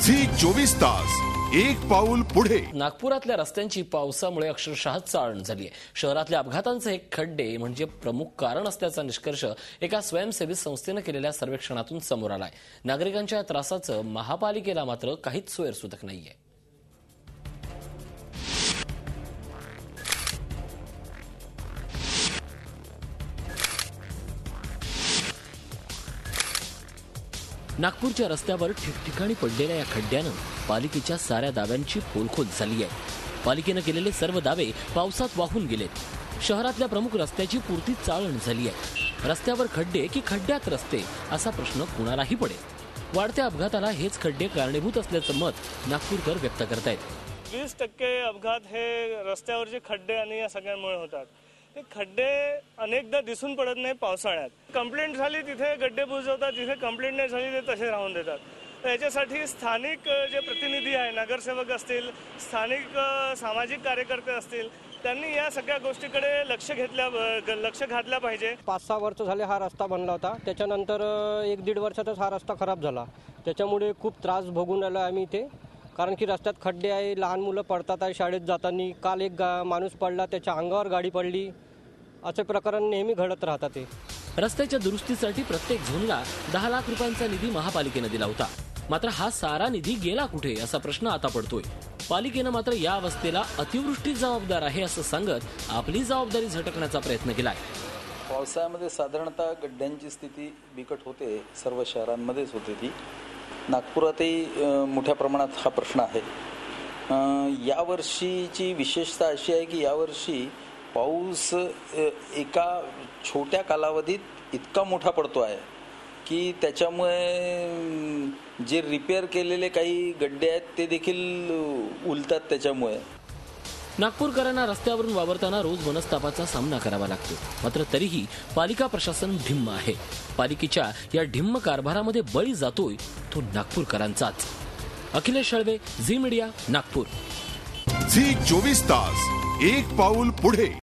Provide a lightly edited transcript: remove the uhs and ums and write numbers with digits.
Zee 24 तास एक पाऊल पुढे। नागपुरातल्या रस्त्यांची पावसामुळे अक्षरशः चाळण झाली आहे। शहरातल्या अपघातांचे हे खड्डे म्हणजे प्रमुख कारण असल्याचा निष्कर्ष एका स्वयंसेवी संस्थेने केलेल्या सर्वेक्षणातून समोर आलाय। नागरिकांच्या त्रासाचं महापालिकेला मात्र काहीच सोयरसूतक नाहीये। नागपूरच्या रस्त्यावर ठिकठिकाणी पडलेल्या या खड्ड्यानं पालिकेच्या साऱ्या दाव्यांची पोलखोल झाली आहे। पालिकेने केलेले सर्व दावे पावसात वाहून गेलेत। शहरातल्या प्रमुख रस्त्याची पुरती चाळण झाली आहे। रस्त्यावर खड्डे की खड्ड्यात रस्ते असा प्रश्न कुणालाही पडेल। वाढत्या अपघाताला हेच खड्डे कारणीभूत असल्याचं मत नागपूरकर व्यक्त करतायत। 20% अपघात हे रस्त्यावरचे खड्डे आणि या सगळ्यांमुळे होतात। हे खड्डे अनेकदा दिसून पडत नाही पावसाळ्यात। कंप्लेंट झाली तिथे गड्डे बुजवतात, जिथे कंप्लेंट नाही झाली ते तसे राहून देतात। तर याच्यासाठी स्थानिक जे प्रतिनिधी आहे, नगरसेवक असतील, स्थानिक सामाजिक कार्यकर्ते असतील, त्यांनी या सगळ्या गोष्टीकडे लक्ष घातलं पाहिजे। 5-6 वर्ष झाले हा रस्ता बनला होता, त्याच्यानंतर 1-1.5 वर्षातच हा रस्ता खराब झाला। त्याच्यामुळे खूप त्रास भोगून राहिलो आम्ही इथे, कारण की रस्त्यात खड्डे आहे, लहान मुलं पडतात आहे शाळेत जाताना। काल एक माणूस पडला, त्याच्या अंगावर गाडी पडली। असे प्रकरण नेहमी घडत राहतात। रस्त्याच्या दुरुस्तीसाठी प्रत्येक झोनला 10 लाख रुपयांचा निधी महापालिकेने दिला होता। मात्र हा सारा निधी गेला कुठे असा प्रश्न आता पडतोय। पालिकेनं मात्र या अवस्थेला अतिवृष्टी जबाबदार आहे असं सांगत आपली जबाबदारी झटकण्याचा प्रयत्न केलाय। पावसाळ्यामध्ये साधारणतः गड्ड्यांची स्थिती बिकट होते, सर्व शहरांमध्येच होते ती। नागपुरातही मोठ्या प्रमाणात हा प्रश्न आहे। यावर्षीची विशेषता अशी आहे की यावर्षी पाऊस एका छोट्या कालावधीत इतका मोठा पडतो आहे की त्याच्यामुळे जे रिपेअर केलेले काही गड्डे आहेत ते देखील उलतात। त्याच्यामुळे नागपूरकरांना रस्त्यावरून वावरताना रोज मनस्तापाचा सामना करावा लागतो। मात्र तरीही पालिका प्रशासन ढिम्म आहे। पालिकेच्या या ढिम्म कारभारामध्ये बळी जातोय तो नागपूरकरांचाच। Akhilesh Shalve, Zee media, Nagpur. Zee 24 तास एक पाऊल पुढे।